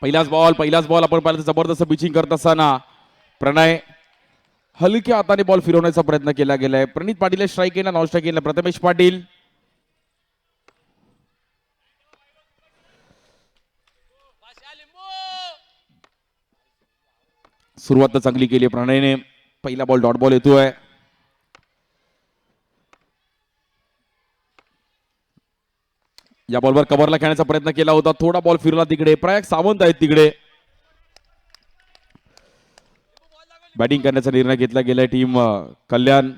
पहिलाच बॉल आपण पाहिलं जबरदस्त पिचिंग करत असताना प्रणय हलक्या हाताने बॉल फिरवण्याचा प्रयत्न केला गेलाय. प्रणित पाटील स्ट्राईक केला, नॉन स्ट्राईक केला प्रथमेश पाटील. सुरुवात तर चांगली केली प्रणयने. पहिला बॉल डॉट बॉल येतोय. या बॉलवर कव्हरला खेळण्याचा प्रयत्न केला होता, थोडा बॉल फिरला तिकडे. प्रयाग सावंत आहेत तिकडे. बॅटिंग करण्याचा निर्णय घेतला गेलाय टीम कल्याण.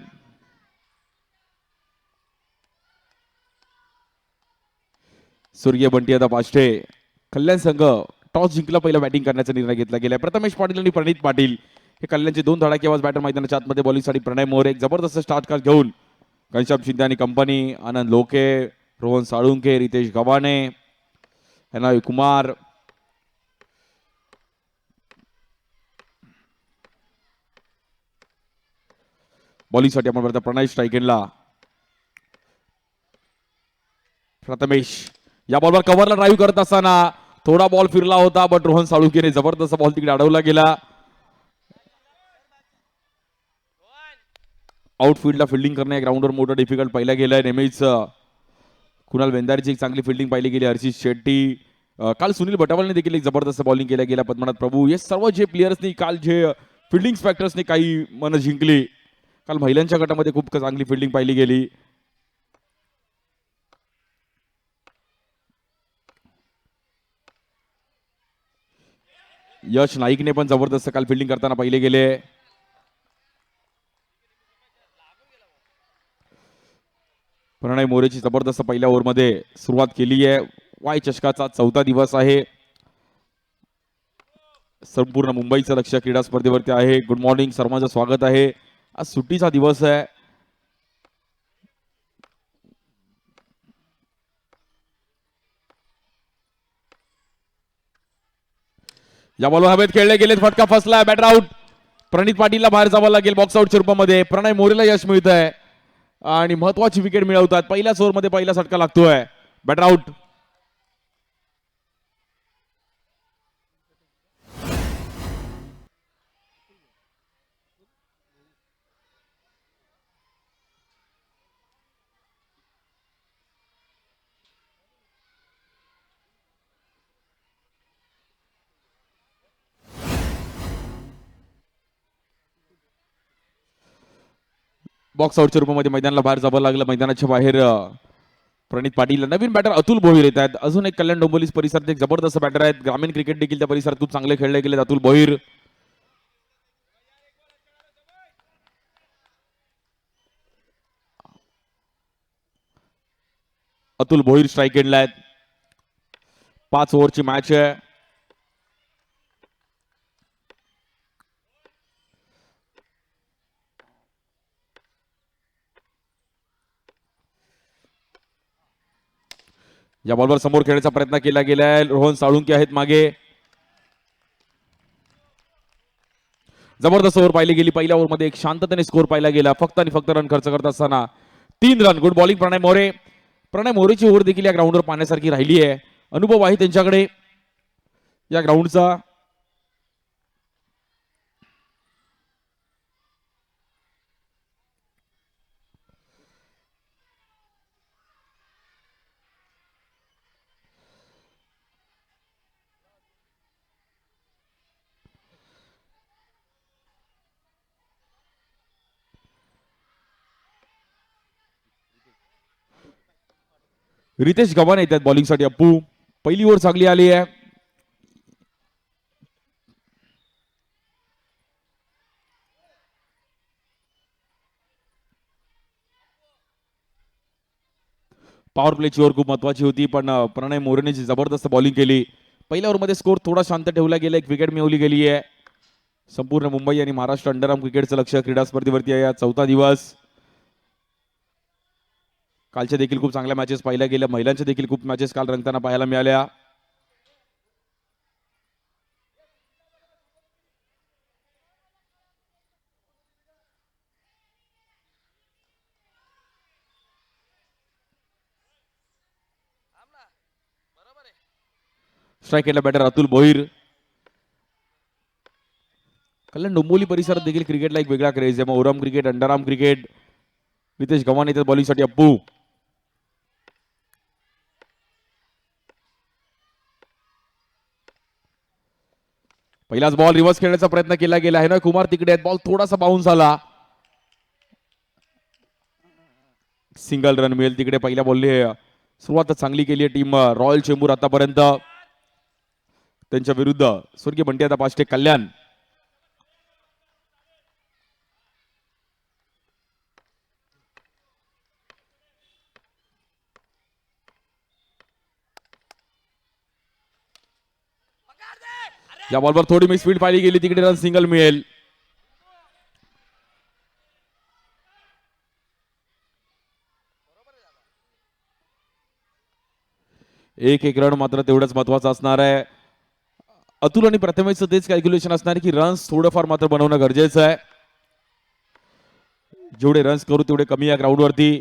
सूर्य बंटी आता पाष्टे. कल्याण संघ टॉस जिंकला, पहिला बॅटिंग करण्याचा निर्णय घेतला गेलाय. प्रथमेश पाटील आणि प्रणित पाटील हे कल्याणचे दोन धडाकेबाज बॅटर मैदानाच्या आतमध्ये बॉलिंगसाठी. प्रणय मोरे एक जबरदस्त स्टार्ट कास्ट घेऊन घनश्याम शिंदे आणि कंपनी, आनंद लोके, रोहन साळुंके, रितेश गव्हाणे, हॅनावी कुमार, बॉलिंगसाठी आपण बघता प्रणय स्ट्राईकेनला. प्रथमेश या बॉलवर कव्हरला ड्राईव्ह करत असताना थोडा बॉल फिरला होता, बट रोहन साळुंकेने जबरदस्त बॉल तिकडे अडवला गेला. आउटफील्डला फिल्डिंग करणं या ग्राउंडवर मोठं डिफिकल्ट पाहिलं गेलंय. नेहमीच कुणाल वेंदारीची एक चांगली फिल्डिंग पाहिली गेली. हर्षित शेट्टी, काल सुनील भटावलने देखील एक जबरदस्त बॉलिंग केल्या गेल्या. पद्मनाथ प्रभू, हे सर्व जे प्लेयर्सनी काल जे फिल्डिंग फॅक्टर्सनी काही मन जिंकली. काल महिलांच्या गटामध्ये खूप चांगली फिल्डिंग पाहिली गेली. यश नाईकने पण जबरदस्त काल फिल्डिंग करताना पाहिले गेले. प्रणय मोरेची जबरदस्त पहिल्या ओव्हरमध्ये सुरुवात केली आहे. वाय चषकाचा 4था दिवस आहे. संपूर्ण मुंबईचं लक्ष क्रीडा स्पर्धेवरती आहे. गुड मॉर्निंग, सर्वांचं स्वागत आहे. आज सुट्टीचा दिवस आहे. या बॉलवर हवेत खेळले गेले, फटका फसला, बॅटर आउट. प्रणित पाटीलला बाहेर जावं लागेल बॉक्स आउटच्या रूपामध्ये. प्रणय मोरेला यश मिळत आहे आणि महत्वाची विकेट मिळवतात. पहिल्याच ओव्हरमध्ये पहिला षटका लागतोय. Batter out. बॉक्स आउटच्या रूपामध्ये मैदानाला बाहेर जावं लागलं. मैदानाच्या बाहेर प्रणित पाटील, नवीन बॅटर अतुल भोईर येत आहेत. अजून एक कल्याण डोंबिवली परिसरात एक जबरदस्त बॅटर आहेत. ग्रामीण क्रिकेट देखील त्या परिसरात खूप चांगले खेळले गेले. अतुल भोईर. अतुल भोईर स्ट्राईक एंडला आहेत. 5 ओव्हरची मॅच आहे. या बॉलवर समोर खेळण्याचा प्रयत्न केला गेलाय. रोहन साळुंके आहेत मागे. जबरदस्त ओव्हर पाहिली गेली. पहिल्या ओव्हरमध्ये एक शांततेने स्कोर पाहिला गेला. फक्त आणि फक्त रन खर्च करत असताना 3 रन. गुड बॉलिंग प्रणय मोरे. प्रणय मोरेची ओव्हर देखील या ग्राउंडवर पाहण्यासारखी राहिली आहे. अनुभव आहे त्यांच्याकडे या ग्राउंडचा. रितेश गव्हाणे येतात बॉलिंगसाठी. अप्पू, पहिली ओव्हर चांगली आली आहे. पॉवर प्लेची ओव्हर खूप महत्वाची होती, पण प्रणय मोरेने जबरदस्त बॉलिंग केली. पहिल्या ओव्हरमध्ये स्कोर थोडा शांत ठेवला गेला. एक विकेट मिळवली गेली आहे. संपूर्ण मुंबई आणि महाराष्ट्र अंडरआर्म क्रिकेटचं लक्ष क्रीडा स्पर्धेवरती आहे. 4था दिवस. कालच्या देखील खूप चांगल्या मॅचेस पाहिल्या गेल्या. महिलांच्या देखील खूप मॅचेस काल रंगताना पाहायला मिळाल्या. स्ट्राईक केला बॅटर अतुल भोईर. कल्याण डोंबिवली परिसरात देखील क्रिकेटला एक वेगळा क्रेज आहे. मग ओरम cricket, underarm cricket. Ritesh Gavhane येतात बॉलिंगसाठी. अप्पू पहिलाच बॉल रिव्हर्स खेळण्याचा प्रयत्न केला गेला आहे ना. कुमार तिकडे बॉल थोडासा बाउन्स झाला. सिंगल रन मिळेल तिकडे. पहिल्या बॉलने सुरुवात चांगली केली आहे टीम रॉयल चेंबूर आतापर्यंत. त्यांच्या विरुद्ध स्वर्गीय बंटी आता पाचटे कल्याण. या बॉलवर थोडी मी स्पीड पाहिली गेली तिकडे. रन सिंगल मिळेल. एक रन मात्र तेवढंच महत्वाचं असणार आहे. अतुल आणि प्रथमेशचं तेच कॅल्क्युलेशन असणार आहे की रन्स थोडंफार मात्र बनवणं गरजेचं आहे. जेवढे रन्स करू तेवढे कमी या ग्राउंड वरती.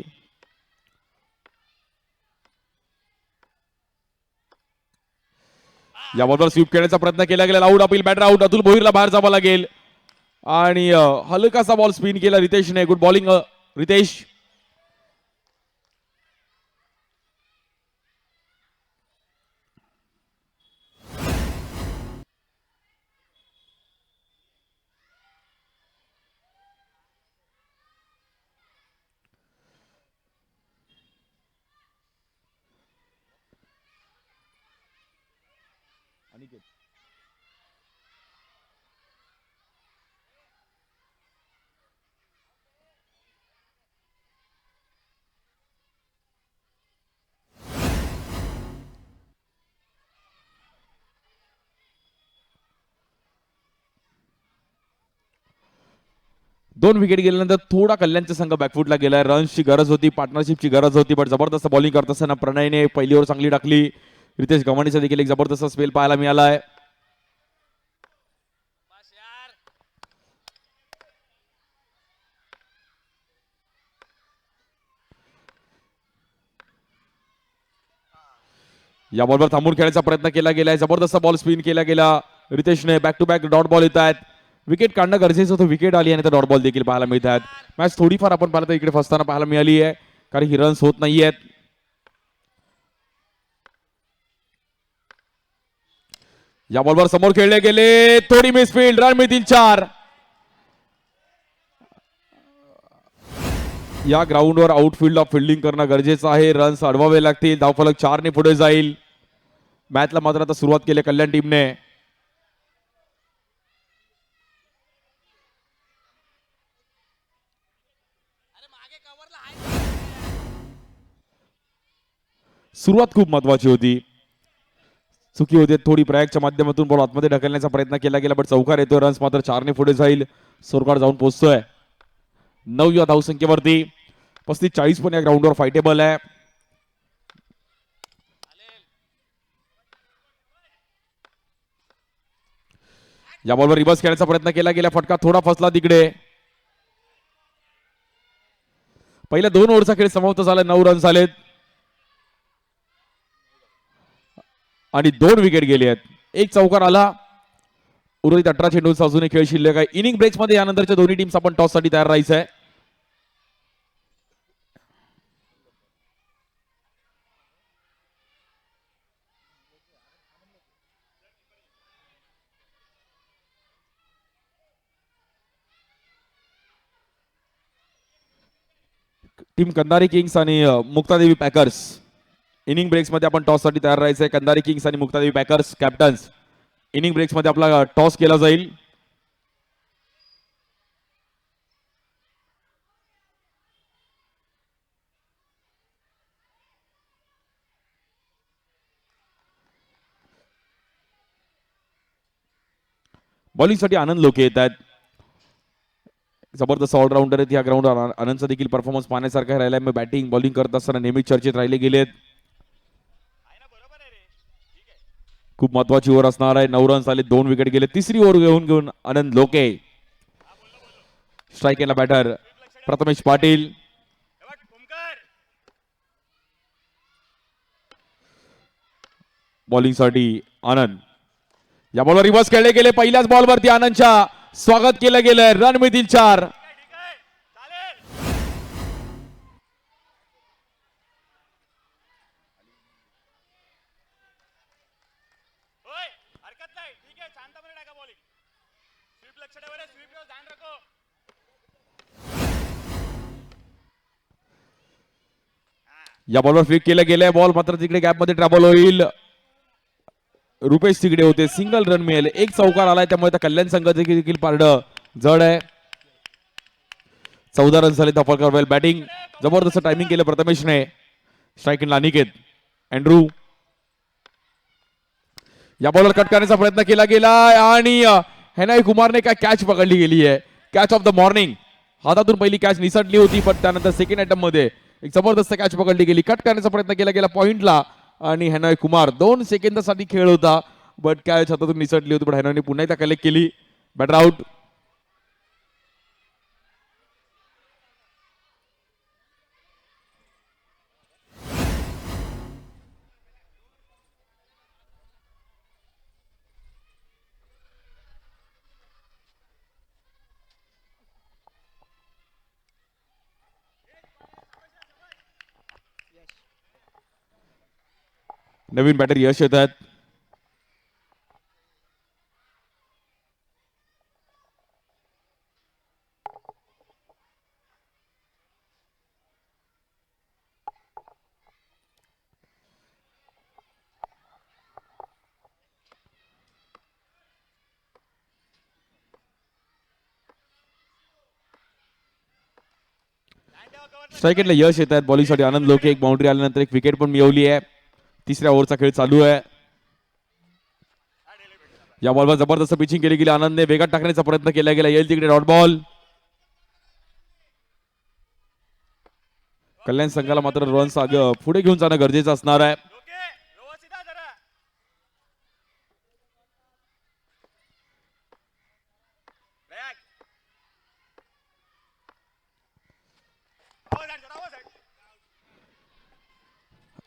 या बॉलवर स्वीप खेळण्याचा प्रयत्न केला गेला. Out appeal batter out. Atul भोईरला बाहेर जावं लागेल आणि हलकासा बॉल स्पिन केला रितेशने. Good bowling Riteish. दोन विकेट गेल्यानंतर थोडा कल्याणचा संघ बॅकफुटला गेलाय. रन्सची गरज होती, पार्टनरशिपची गरज होती, पण जबरदस्त बॉलिंग करत असताना प्रणयने पहिली ओव्हर चांगली टाकली. रितेश गव्हाणेचा देखील एक जबरदस्त स्पेल पाहायला मिळालाय. या बॉलवर थांबून खेळायचा प्रयत्न केला गेलाय. जबरदस्त बॉल स्पिन केला गेला रितेशने. Back to back dot ball येत आहेत. विकेट काढणं गरजेचं होतं. विकेट आली आणि डॉट बॉल देखील पाहायला मिळत आहेत. मॅच थोडीफार आपण पाहिलं तर इकडे फसताना पाहायला मिळाली आहे कारण ही रन्स होत नाहीयेत. या बॉलवर समोर खेळले गेले. थोडी मिसफील्ड. रन मिळतील 4. या ग्राउंडवर आउटफील्ड ऑफ फिल्डिंग करणं गरजेचं आहे. रन्स अडवावे लागतील. धावफलक 4 ने पुढे जाईल. मॅचला मात्र आता सुरुवात केली कल्याण टीमने. सुरुवात खूप महत्वाची होती. चुकी होते थोडी. प्रयागच्या माध्यमातून बॉल आतमध्ये ढकलण्याचा प्रयत्न केला गेला, पण चौकार येतोय. रन्स मात्र 4 ने पुढे जाईल. स्कोरकार्ड जाऊन पोहोचतोय 9 या धावसंख्येवरती. 35-40 पण या ग्राउंडवर फायटेबल आहे. या बॉलवर रिव्हर्स खेळण्याचा प्रयत्न केला गेला. फटका थोडा फसला तिकडे. पहिल्या 2 ओव्हरचा खेळ समाप्त झाला. 9 रन झालेत आणि 2 विकेट गेले आहेत. एक चौकार आला. उर्वरित 18 चेंडूंचा अजूनही खेळ शिल्लक आहे. इनिंग ब्रेक्स मध्ये यानंतरच्या दोन्ही टीम्स आपण टॉस साठी तयार राहायचं आहे. टीम कंधारी किंग्स आणि मुक्तादेवी पॅकर्स. इनिंग ब्रेक्स मध्ये आपण टॉस साठी तयार राहायचं आहे. कंधारी किंग्स आणि मुक्तादेवी पॅकर्स कॅप्टन्स. इनिंग ब्रेक्स मध्ये आपला टॉस केला जाईल. बॉलिंग साठी आनंद लोके येत आहेत. जबरदस्त ऑलराऊंडर आहेत या ग्राउंडवर. आनंदचा देखील परफॉर्मन्स पाहण्यासारखा राहिला. मी बॅटिंग बॉलिंग करत असताना नेहमी चर्चेत राहिले गेलेत. खूप महत्वाची ओव्हर असणार आहे. 9 रन्स आले. 2 विकेट गेले. तिसरी ओव्हर घेऊन आनंद लोके. स्ट्राईक केला बॅटर प्रथमेश पाटील. बॉलिंगसाठी आनंद. या बॉलवर रिव्हर्स खेळले गेले. पहिल्याच बॉलवरती आनंदच्या स्वागत केलं गेलं. रन मिळतील 4. या बॉलवर फ्लिक केलं गेलंय. बॉल मात्र तिकडे गॅप मध्ये ट्रॅव्हल होईल. रुपेश तिकडे होते. सिंगल रन मिळेल. एक चौकार आलाय त्यामुळे त्या कल्याण संघाचे देखील पारडं जड आहे. 14 रन झाले. तफाळकर वेल बॅटिंग. जबरदस्त टायमिंग केलं प्रथमेशने. Strike in Aniket. अँड्रू. या बॉलवर कट करण्याचा प्रयत्न केला गेला आणि हेनाई कुमारने काय कॅच पकडली गेली आहे. Catch of the morning. हातातून पहिली कॅच निसटली होती पण त्यानंतर सेकंड अटेम्प्ट मध्ये एक जबरदस्त कॅच पकडली गेली. कट करण्याचा प्रयत्न केला गेला पॉइंटला आणि हेनाई कुमार 2 सेकंदासाठी खेळ होता बट कॅच हातातून निसटली होती. पण हेनाईने पुन्हा एकदा कलेक्ट केली. Batter out. नवीन बॅटर यश येत आहेत. स्ट्राईकला यश येत आहेत. बॉलिंगसाठी आनंद लोके. एक बाउंड्री आल्यानंतर एक विकेट पण मिळवली आहे. तिसऱ्या ओव्हरचा खेळ चालू आहे. या बॉलवर जबरदस्त पिचिंग केली गेली. आनंदने वेगात टाकण्याचा प्रयत्न केला गेला. येईल तिकडे डॉट बॉल. कल्याण संघाला मात्र रन्स पुढे घेऊन जाणं गरजेचं असणार आहे.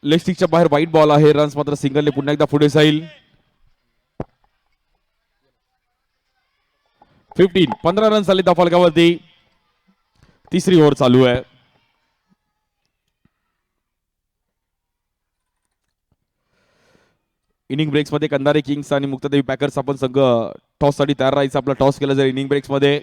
लेग स्टिकच्या बाहेर वाईट बॉल आहे. रन्स मात्र सिंगलने पुन्हा एकदा पुढे जाईल. 15 रन झाले त्या फलकावरती. तिसरी ओव्हर चालू आहे. इनिंग ब्रेक्स मध्ये कंधारे किंग्स आणि मुक्तादेवी पॅकर्स आपण संघ टॉस साठी तयार राहायचं. आपला टॉस केला जर इनिंग ब्रेक्स मध्ये.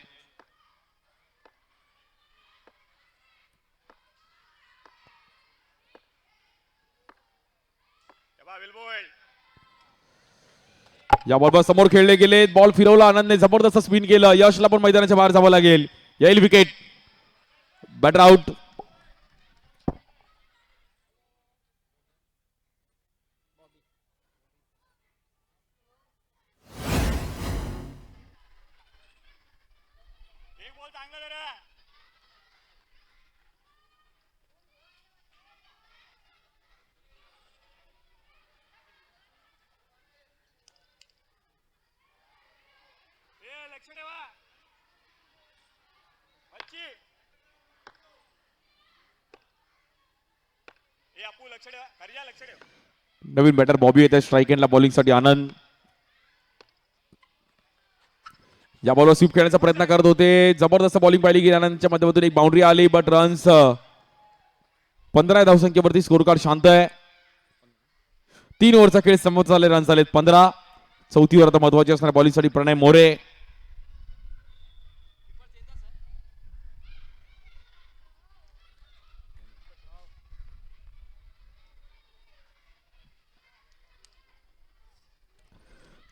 या बॉलवर समोर खेळले गेले. बॉल फिरवला आनंदने. जबरदस्त स्पिन केलं. यशला पण मैदानाच्या बाहेर जावं लागेल. येईल विकेट. Batter out. नवीन बॅटर बॉबी येत आहे. स्ट्राईक एंडला बॉलिंगसाठी आनंद. या बॉलवर स्वीप खेळण्याचा प्रयत्न करत होते. जबरदस्त बॉलिंग पाहिली गेली. आनंदच्या माध्यमातून एक बाउंड्री आली बट रन्स 15 धावसंख्येवरती स्कोर कार्ड शांत आहे. 3 ओव्हरचा खेळ संपत झाले. रन झालेत 15. चौथी ओव्हर आता महत्वाची असणार बॉलिंगसाठी प्रणय मोरे.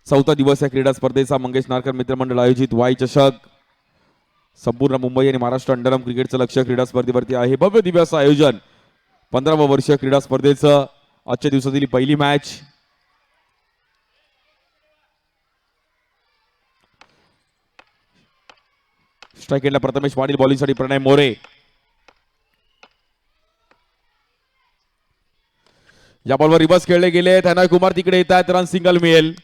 चौथा दिवस या क्रीडा स्पर्धेचा मंगेश नारकर मित्रमंडळ आयोजित वाय चषक. संपूर्ण मुंबई आणि महाराष्ट्र अंडरआर्म क्रिकेटचं लक्ष क्रीडा स्पर्धेवरती आहे. भव्य दिव्य असं आयोजन. 15व वर्षीय क्रीडा स्पर्धेचं आजच्या दिवसातील पहिली मॅच. स्ट्राईक एंडला प्रथमेश पाटील. बॉलिंगसाठी प्रणय मोरे. या बॉलवर रिव्हर्स खेळले गेले. हेनाई कुमार तिकडे येत आहेत. रन सिंगल मिळेल.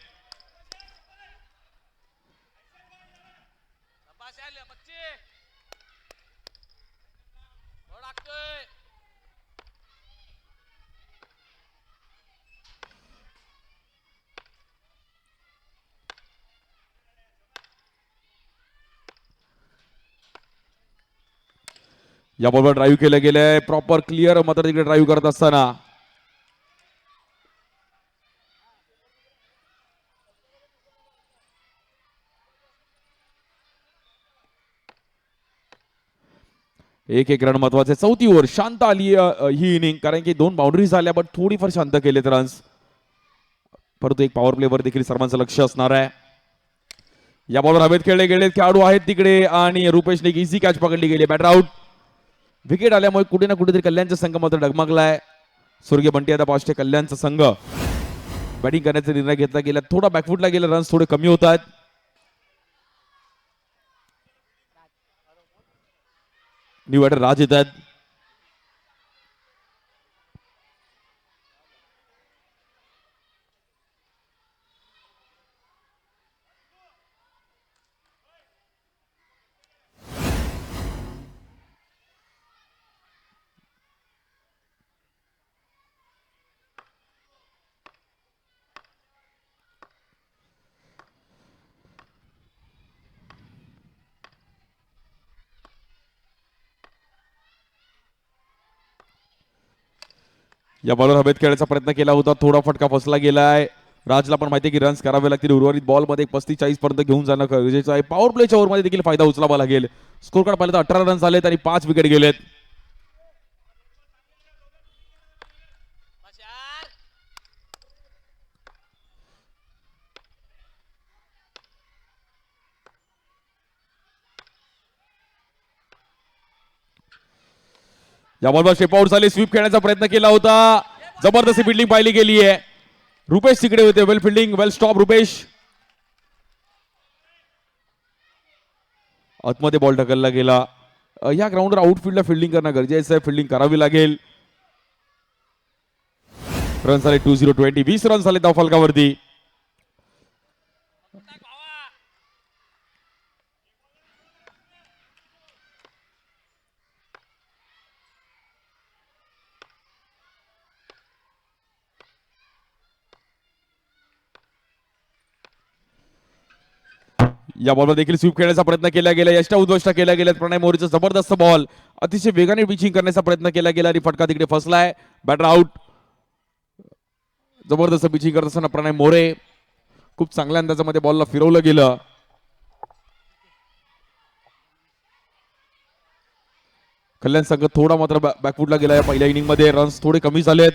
या बॉलवर ड्राईव्ह केलं गेलंय, प्रॉपर क्लिअर मात्र तिकडे ड्राईव्ह करत असताना एक एक रन महत्वाचे. चौथी ओव्हर शांत आली ही इनिंग, कारण की 2 बाउंड्रीज झाल्या बट थोडीफार शांत केलेत रन्स. परंतु एक पॉवर प्लेवर देखील सर्वांचं लक्ष असणार आहे. या बॉलवर हवेत खेळले गेले खेळाडू आहेत तिकडे आणि रुपेशने एक इझी कॅच पकडली गेली. Batter out. विकेट आल्यामुळे कुठे ना कुठेतरी कल्याणचा संघ मात्र डगमगलाय. स्वर्गीय बंटी आता पाचटे कल्याणचा संघ बॅटिंग करण्याचा निर्णय घेतला गेला. थोडा बॅकफुटला गेला, रन्स थोडे कमी होतात. न्यू बॅटर राज येतात. या बॉलवर हवेत खेळण्याचा प्रयत्न केला होता, थोडा फटका फसला गेलाय. राजला पण माहिती आहे की रन्स करावे लागतील. उर्वरित बॉलमध्ये 35-40 पर्यंत घेऊन जाणं गरजेचं आहे. पॉवर प्लेच्या ओव्हरमध्ये देखील फायदा उचलावा लागेल. स्कोर कार्ड पाहिलं तर 18 रन झालेत आणि 5 विकेट गेलेत. या बॉलवर शेप आउट झाले. स्वीप खेळण्याचा प्रयत्न केला होता, जबरदस्त फिल्डिंग पाहिली गेली आहे. रुपेश तिकडे होते. वेल फिल्डिंग, वेल स्टॉप रुपेश. आतमध्ये बॉल ढकलला गेला. या ग्राउंडवर आउटफील्डला फिल्डिंग करणं गरजेचं आहे. फिल्डिंग करावी लागेल. रन झाले 20-20. 20 रन झाले धाव फलकावरती. या बॉलवर देखील स्वीप खेळण्याचा प्रयत्न केला गेला. यष्टा उद्ध्वस्त केल्या गेल्यात. प्रणय मोरेचा जबरदस्त बॉल, अतिशय वेगाने पिचिंग करण्याचा प्रयत्न केला गेला आणि फटका तिकडे फसलाय. Batter out. जबरदस्त पिचिंग करत असताना प्रणय मोरे खूप चांगल्या अंदाजामध्ये बॉलला फिरवलं गेलं. कल्याण संघ थोडा मात्र बॅकफुटला गेला या पहिल्या इनिंग मध्ये. रन्स थोडे कमी झालेत.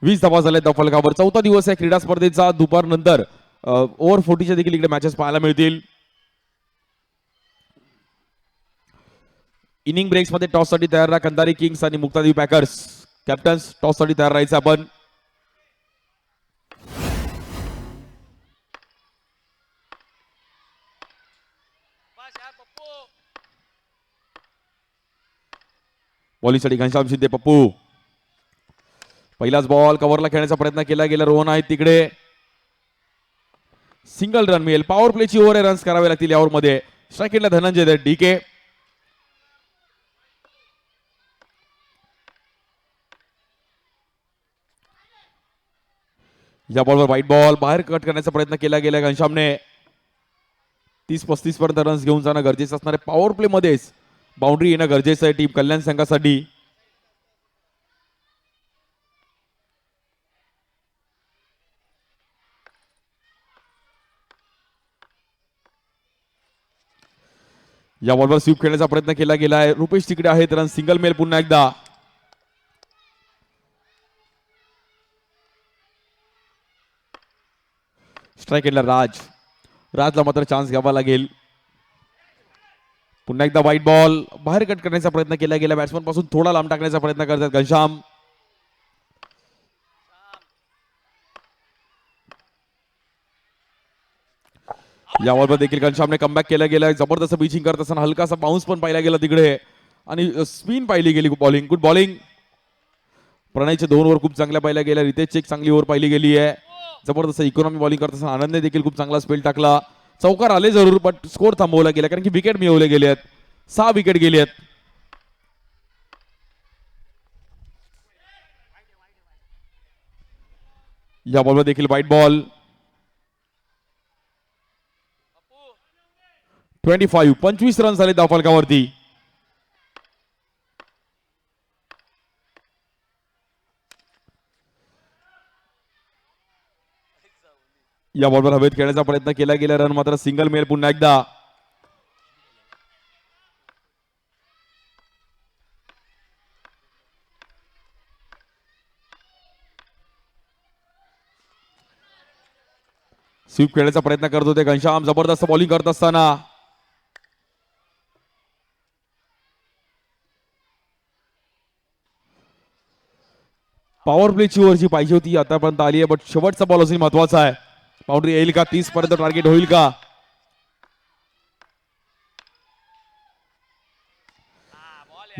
20 धावा झाल्या दफलकावर. चौथा दिवस आहे क्रीडा स्पर्धेचा. दुपारनंतर ओव्हर 40च्या देखील इकडे मॅचेस पाहायला मिळतील. इनिंग ब्रेक्स मध्ये टॉस साठी तयार राहा कंधारी किंग्स आणि मुक्तादेवी पॅकर्स. कॅप्टन्स टॉस साठी तयार राहायचं आपण. बॉलिंगसाठी घनश्याम शिंदे पप्पू. पहिलाच बॉल कव्हरला खेळण्याचा प्रयत्न केला गेला. रोहन आहेत तिकडे. सिंगल रन मिळेल. पॉवर प्लेची ओव्हर आहे, रन्स करावे लागतील या ओव्हरमध्ये. Strike Dhananjay DK. या बॉलवर व्हाईट बॉल बाहेर कट करण्याचा प्रयत्न केला गेला घनश्यामने. 30-35 पर्यंत रन्स घेऊन जाणं गरजेचं असणार आहे. पॉवर प्ले मध्येच बाउंड्री येणं गरजेचं आहे टीम कल्याण संघासाठी. या बॉलवर स्वीप खेळण्याचा प्रयत्न केला गेला आहे. रुपेश तिकडे आहेत. रन सिंगल मेल पुन्हा एकदा. स्ट्राईक एंडला राजला मात्र चान्स घ्यावा लागेल. पुन्हा एकदा व्हाईट बॉल बाहेर कट करण्याचा प्रयत्न केला गेला. बॅट्समन पासून थोडा लांब टाकण्याचा प्रयत्न करतात घनश्याम. या बॉलवर देखील घनश्यामने कमबॅक केला गेला. जबरदस्त पिचिंग करत असताना हलकासा बाउन्स पण पाहिला गेला तिकडे आणि स्पिन पाहिली गेली. Bowling good bowling. प्रणयचे 2 ओव्हर खूप चांगल्या पाहिल्या गेल्या. रितेशची एक चांगली ओव्हर पाहिली गेली आहे. जबरदस्त इकॉनॉमी बॉलिंग करत असताना आनंदने देखील खूप चांगला स्पेल टाकला. चौकार आले जरूर पण स्कोर थांबवला गेला कारण की विकेट मिळवले गेले आहेत. 6 विकेट गेले आहेत. या बॉलवर देखील व्हाईट बॉल. 25 रन झाले धावफलकावरती. या बॉलवर हवेत खेळण्याचा प्रयत्न केला गेला. रन मात्र सिंगल मिळेल पुन्हा एकदा. स्वीप खेळण्याचा प्रयत्न करत होते घनश्याम. जबरदस्त बॉलिंग करत असताना पॉवर प्लेची ओव्हर जी पाहिजे होती आतापर्यंत आली आहे, बट शेवटचा बॉल अजून महत्वाचा आहे. बाउंड्री येईल का? 30 पर्यंत टार्गेट होईल का?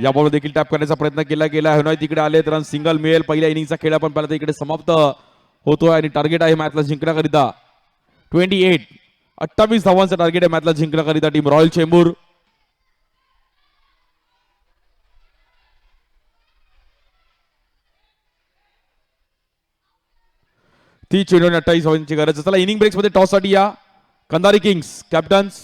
या बॉल देखील टॅप करण्याचा प्रयत्न केला गेला. हेनॉय तिकडे आले रन सिंगल मिळेल. पहिल्या इनिंगचा खेळ आपण पाहिला इकडे समाप्त होतोय आणि टार्गेट आहे मॅचला जिंकण्याकरिता 28 धावांचं टार्गेट आहे मॅचला जिंकण्याकरिता टीम रॉयल चेंबूर. ती चेंडू 28 धावांची गरज. चला इनिंग ब्रेक्स मध्ये टॉस साठी या कंधारी किंग्स कॅप्टन्स.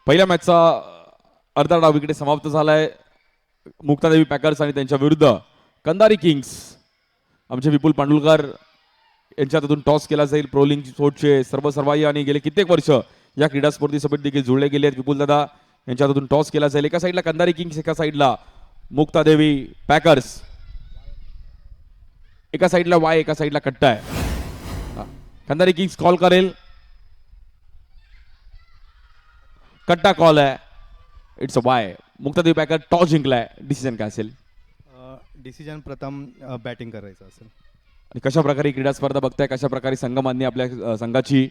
पहिल्या मॅचचा अर्धा डाव इकडे समाप्त झालाय. मुक्तादेवी पॅकर्स आणि त्यांच्या विरुद्ध कंधारी किंग्स. आमचे विपुल पांडुलकर यांच्या हातून टॉस केला जाईल. प्रोलिंग स्पोर्टचे सर्वसर्वाई आणि गेले कित्येक वर्ष या क्रीडा स्पर्धे सोबत देखील जुळले गेले आहेत. विपुल दादा यांच्या हातून टॉस केला जाईल. एका साईडला कंधारी किंग्स, एका साईडला मुक्तादेवी पॅकर्स. एका साईडला वाय, एका साईडला कट्टा आहे. कंधारी किंग्स कॉल करेल. कट्टा कॉल आहे. It's a wide. मुक्तादेवी पॅकर टॉस जिंकलाय. डिसिजन काय असेल? डिसिजन प्रथम बॅटिंग करायचं असेल. आणि कशा प्रकारे क्रीडा स्पर्धा बघताय? कशा प्रकारे संघ आपल्या संघाची?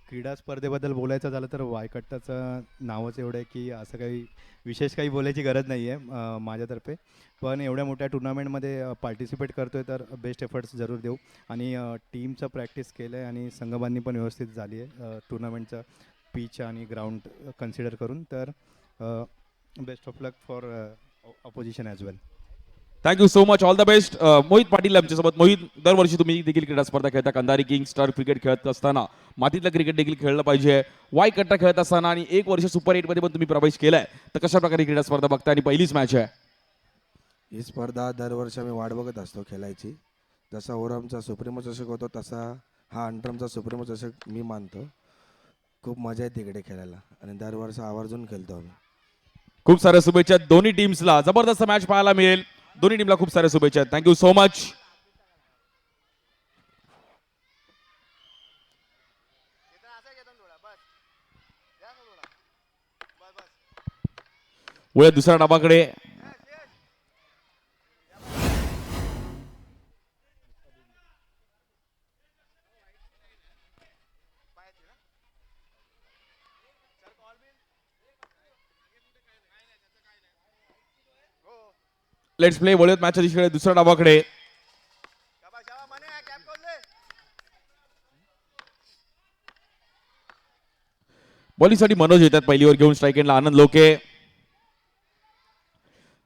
क्रीडा स्पर्धेबद्दल बोलायचं झालं तर वायकट्टाचं नावच एवढं आहे की असं काही विशेष काही बोलायची गरज नाही आहे माझ्यातर्फे. पण एवढ्या मोठ्या टुर्नामेंटमध्ये पार्टिसिपेट करतो आहे तर बेस्ट एफर्ट्स जरूर देऊ. आणि टीमचं प्रॅक्टिस केलं आहे आणि संघबांधणी पण व्यवस्थित झाली आहे टुर्नामेंटचं पिच आणि ग्राउंड कन्सिडर करून. तर best of luck for opposition as well. Thank you so much. All the best. Mohit Patil आमच्यासोबत. मोहित, दरवर्षी तुम्ही देखील क्रीडा स्पर्धा खेळता. कंधारी किंग्स स्टार क्रिकेट खेळत असताना मातीतलं क्रिकेट देखील खेळलं पाहिजे. वाय कट्टा खेळत असताना आणि 1 वर्ष सुपर 8 मध्ये पण तुम्ही प्रवेश केलाय. तर कशा प्रकारे क्रीडा स्पर्धा बघताय? आणि पहिलीच मॅच आहे ही स्पर्धा दरवर्षी आम्ही वाट बघत असतो खेळायची. जसा ओरमचा सुप्रीमो चषक होतो तसा हा अंटरमचा सुप्रीमो चषक मी मानतो. खूप मजा येते तिकडे खेळायला आणि दरवर्षी आवर्जून खेळतो आम्ही. खूप साऱ्या शुभेच्छा दोन्ही टीम्सला. जबरदस्त मॅच पाहायला मिळेल. दोन्ही टीमला खूप साऱ्या शुभेच्छा. Thank you so much. वळूया दुसऱ्या डाबाकडे. Let's play. वळूयात मॅचच्या दिशेकडे दुसऱ्या डाबाकडे. बॉलिंगसाठी मनोज येतात पहिली ओव्हर घेऊन. स्ट्राईक एंडला आनंद लोके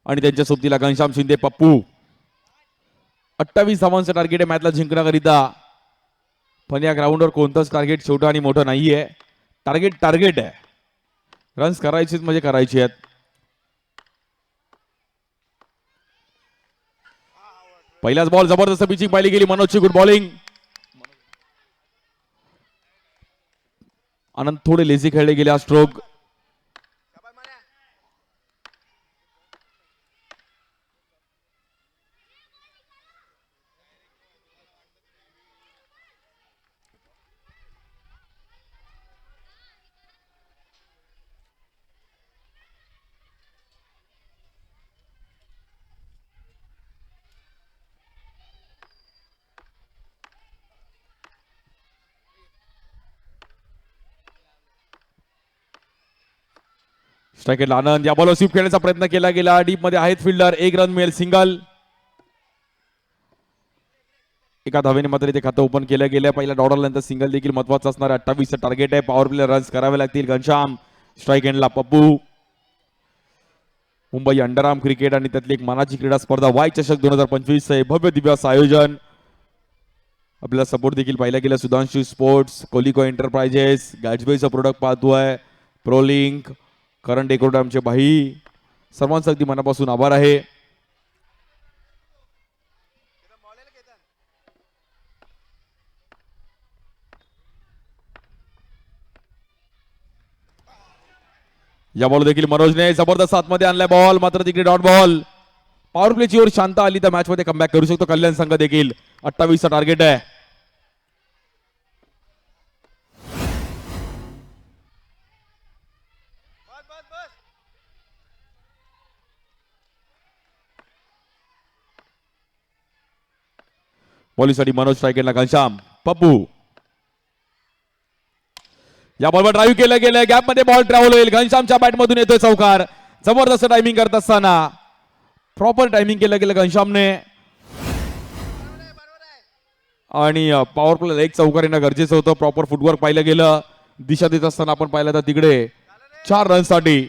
आणि त्यांच्या सोबतीला घनश्याम शिंदे पप्पू. 28 धावांचं टार्गेट आहे मॅचला जिंकण्याकरिता. पण या ग्राउंडवर कोणतंच टार्गेट छोटं आणि मोठं नाहीये. टार्गेट आहे. रन्स करायचेच म्हणजे करायचे आहेत. पहिलाच बॉल जबरदस्त पिचिंग पाहिली गेली. मनोजची गुड बॉलिंग. आनंद थोडे लेझी खेळले गेले. स्ट्रोक स्ट्राईक आनंद. या बॉलवर स्वीप खेळण्याचा प्रयत्न केला गेला. डीप मध्ये आहेत फिल्डर. 1 रन मिळेल. सिंगल. एका धावेने मात्र इथे खातं ओपन केलं गेलं. पहिल्या डॉडरनंतर सिंगल देखील महत्वाचं असणार. 28 टार्गेट आहे. पॉवर प्ले रन्स करावे लागतील. घनश्याम. स्ट्राईक एंडला पप्पू. मुंबई अंडरआर्म क्रिकेट आणि त्यातली एक मानाची क्रीडा स्पर्धा वाय चषक 2025 हे भव्य दिव्य असं आयोजन. आपल्याला सपोर्ट देखील पाहिला गेला सुधांशू स्पोर्ट्स, कोलिको एंटरप्राइजेस, गॅट्सबेचं प्रोडक्ट पाहतोय, प्रोलिंक, करण डेकोर्ट आमचे भाई, सर्वांचं अगदी मनापासून आभार आहे. या बॉल देखील मनोजने जबरदस्त आतमध्ये आणलाय बॉल, मात्र तिकडे डॉट बॉल. पॉवर प्लेची ओर शांत आली तर मॅच मध्ये कमबॅक करू शकतो कल्याण संघ देखील. 28 चा टार्गेट आहे. बॉलिंगसाठी मनोज स्ट्रायकेटला घनश्याम, पप्पू. या बॉलवर ड्राईव्ह केलं गेलं, गॅप मध्ये बॉल ट्रॅव्हल होईल. घनश्यामच्या बॅट मधून येतोय चौकार. जबरदस्त टायमिंग करत असताना प्रॉपर टायमिंग केलं गेलं घनश्यामने. आणि पॉवर प्ले एक चौकार येणं गरजेचं होतं. प्रॉपर फुटवर्क पाहिलं गेलं. दिशा देत असताना आपण पाहिलं तर तिकडे 4 रनसाठी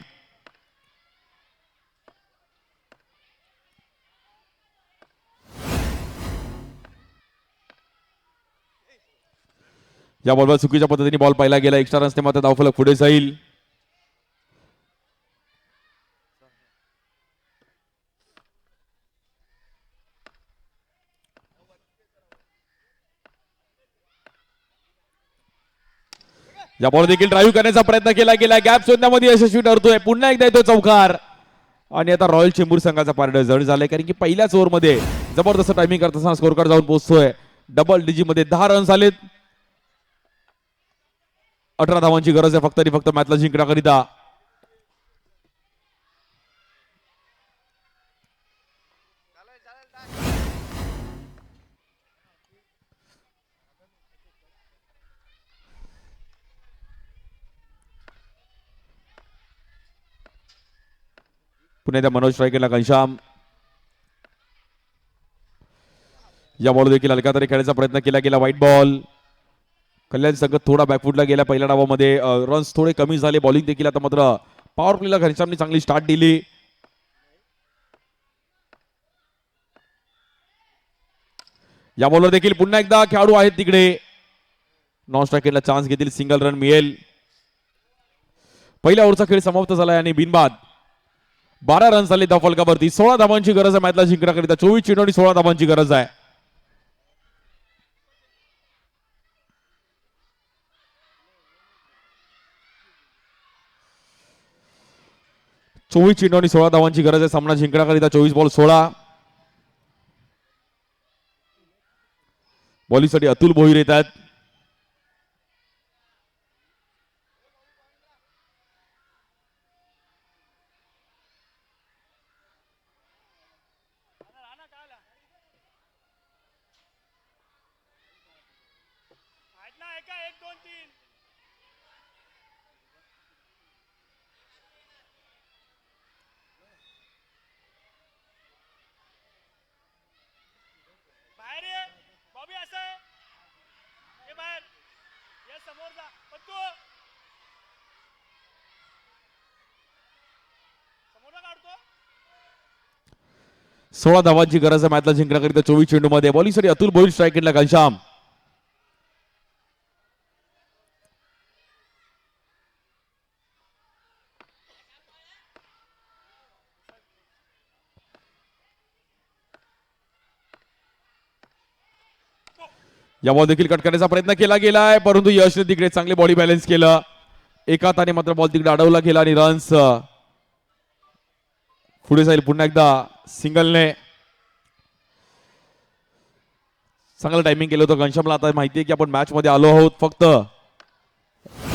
या बॉलवर चुकीच्या पद्धतीने बॉल पाहिला गेला. एक्स्ट्रा रन्सने मात्र धावफलक पुढे जाईल. या बॉल देखील ड्राईव्ह करण्याचा प्रयत्न केला गेला. गॅप शोधण्यामध्ये यशस्वी ठरतोय. पुन्हा एकदा येतो चौकार. आणि आता रॉयल चेंबूर संघाचा पारडं जड झालंय, कारण की पहिल्याच ओव्हरमध्ये जबरदस्त टायमिंग करत असताना स्कोर कार्ड जाऊन पोहोचतोय. डबल डीजी मध्ये 10 रन झालेत. 18 धावांची गरज आहे फक्त आणि फक्त मॅचला जिंकण्याकरिता. पुन्हा त्या मनोज स्ट्रायकेटला घनश्याम. या बॉल देखील हलका तरी खेळायचा प्रयत्न केला गेला. White ball. कल्याण संघ थोडा बॅकफुटला गेला पहिल्या डावामध्ये. रन्स थोडे कमी झाले. बॉलिंग देखील आता मात्र पॉवर प्लेला घनश्यामने चांगली स्टार्ट दिली. या बॉलवर देखील पुन्हा एकदा खेळाडू आहेत तिकडे. नॉन स्ट्रायकेटला चान्स घेतील. सिंगल रन मिळेल. पहिल्या ओव्हरचा खेळ समाप्त झालाय आणि बिनबाद 12 रन झाले धाव फलकावरती. 16 धावांची गरज आहे मॅचला जिंकण्याकरिता. 24 चेंडू आणि 16 धावांची गरज आहे. 24 चेंडू आणि 16 धावांची गरज आहे सामना जिंकण्याकरिता. 24 बॉल 16. बॉलिंगसाठी अतुल भोईर येतात. समोर जा पत्तू समोर काढतो. 16 धावांची गरज आहे मॅचला जिंकण्याकरिता. 24 चेंडू मध्ये बॉलिंगसाठी अतुल भोईर स्ट्रायकेटला घनश्याम. या बॉल देखील कट करण्याचा प्रयत्न केला गेलाय, परंतु यशने तिकडे चांगले बॉडी बॅलन्स केलं. एका हाताने मात्र बॉल तिकडे अडवला गेला आणि रन्स पुढे जाईल. पुन्हा एकदा सिंगलने चांगलं टायमिंग केलं होतं घनश्यामला. आता माहितीये की आपण मॅच मध्ये आलो आहोत. फक्त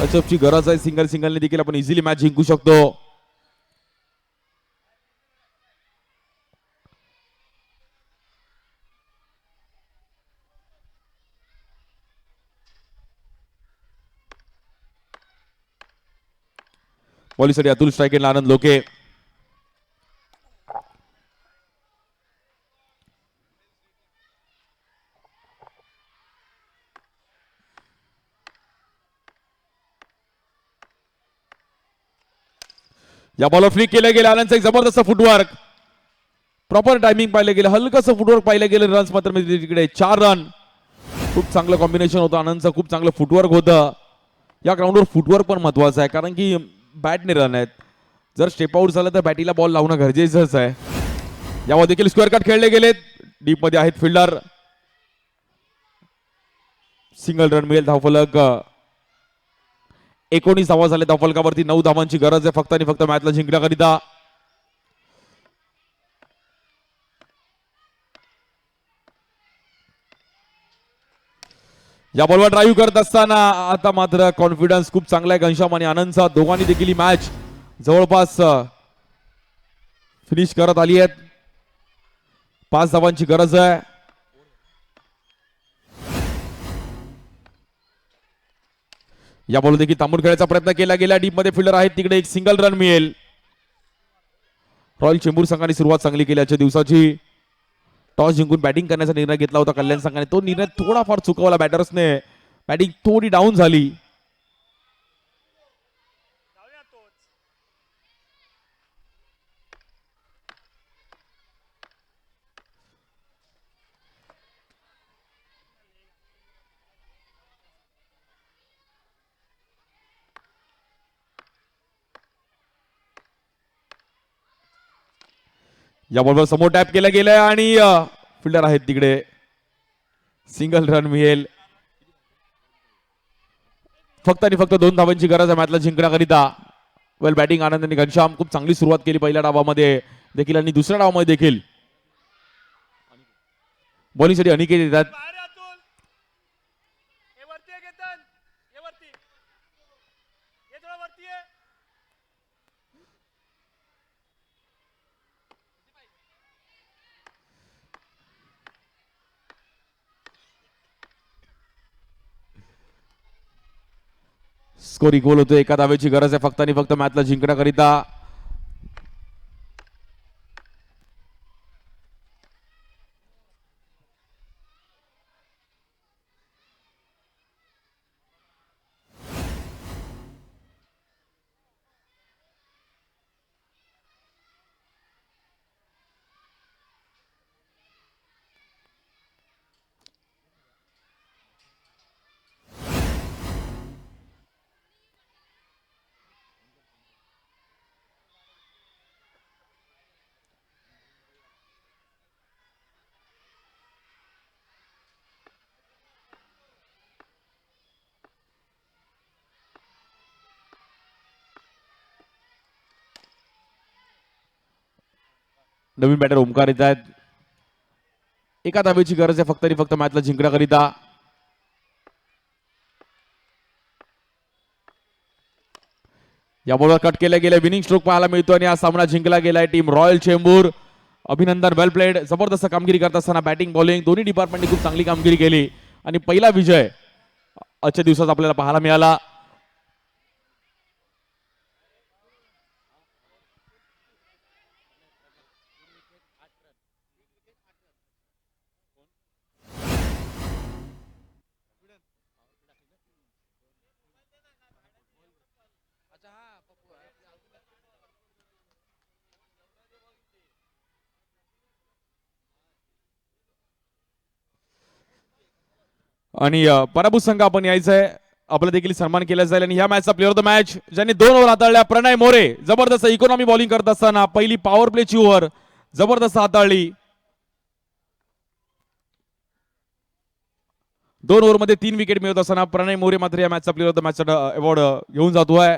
टचअपची गरज आहे. सिंगलने देखील आपण इझिली मॅच जिंकू शकतो. बॉलिंगसाठी अतुल स्ट्रायकेटला आनंद लोके. या बॉलवर फ्लिक केलं गेलं. आनंदचं एक जबरदस्त फुटवर्क, प्रॉपर टायमिंग पाहिलं गेलं, हलकंसं फुटवर्क पाहिलं गेलं. रन्स मात्र मिळतील तिकडे 4 रन. खूप चांगलं कॉम्बिनेशन होतं आनंदचं, खूप चांगलं फुटवर्क होतं. या ग्राउंडवर फुटवर्क पण महत्वाचं आहे, कारण की बॅटने रन आहेत. जर स्टेप आउट झालं तर बॅटीला बॉल लावणं गरजेचंच आहे. यावर देखील स्क्वेअर कट खेळले गेलेत. डीप मध्ये आहेत फिल्डर. सिंगल रन मिळेल. धावफलक 19 धावा झाले. धावफलकावरती 9 धावांची गरज आहे फक्त आणि फक्त मॅचला जिंकण्याकरिता. या बॉलवर ड्राईव्ह करत असताना आता मात्र कॉन्फिडन्स खूप चांगला आहे घनश्याम आणि आनंदचा. दोघांनी देखील ही मॅच जवळपास फिनिश करत आली आहेत. 5 धावांची गरज आहे. या बॉल देखील थांबून खेळायचा प्रयत्न केला गेला. डीप मध्ये फिल्डर आहेत तिकडे. एक सिंगल रन मिळेल. रॉयल चेंबूर संघाने सुरुवात चांगली केली आजच्या दिवसाची. टॉस जिंकून बॅटिंग करण्याचा निर्णय घेतला होता कल्याण संघाने. तो निर्णय थोडाफार चुकवला बॅटर्सने. बॅटिंग थोडी डाऊन झाली. जाऊया तोच. या बॉलवर समोर टॅप केला गेलाय आणि फिल्डर आहेत तिकडे. सिंगल रन मिळेल. फक्त आणि फक्त 2 धावांची गरज आहे मॅचला जिंकण्याकरिता. वेल बॅटिंग आनंद आणि घनश्याम खूप चांगली सुरुवात केली पहिल्या डावामध्ये देखील आणि दुसऱ्या डावामध्ये देखील. बॉलिंगसाठी अनिकेत येतात. बाहेर आहे अतुल. हे वरती आहे केतन. हे वरती. हे थोडं वरती आहे. स्कोर इक्वल होतो. एका धावेची गरज आहे फक्त आणि फक्त मॅचला जिंकण्याकरिता. नवीन बॅटर ओमकार येत आहेत. एका धावेची गरज आहे फक्त आणि फक्त मॅचला जिंकण्याकरिता. या बॉलवर कट केल्या गेल्या. विनिंग स्ट्रोक पाहायला मिळतो आणि हा सामना जिंकला गेलाय टीम रॉयल चेंबूर. अभिनंदन, वेल प्लेड. जबरदस्त कामगिरी करत असताना बॅटिंग बॉलिंग दोन्ही डिपार्टमेंटने खूप चांगली कामगिरी केली आणि पहिला विजय आजच्या दिवसात आपल्याला पाहायला मिळाला. आणि पराभूत संघ आपण यायचंय. आपला देखील सन्मान केला जाईल आणि ह्या मॅचचा प्लेअर ऑफ द मॅच ज्यांनी 2 ओव्हर हाताळल्या प्रणय मोरे. जबरदस्त इकॉनॉमी बॉलिंग करत असताना पहिली पॉवर प्लेची ओव्हर जबरदस्त हाताळली. 2 ओव्हरमध्ये 3 विकेट मिळत असताना प्रणय मोरे मात्र या मॅचचा प्लेअर ऑफ द मॅचचा अवॉर्ड घेऊन जातोय.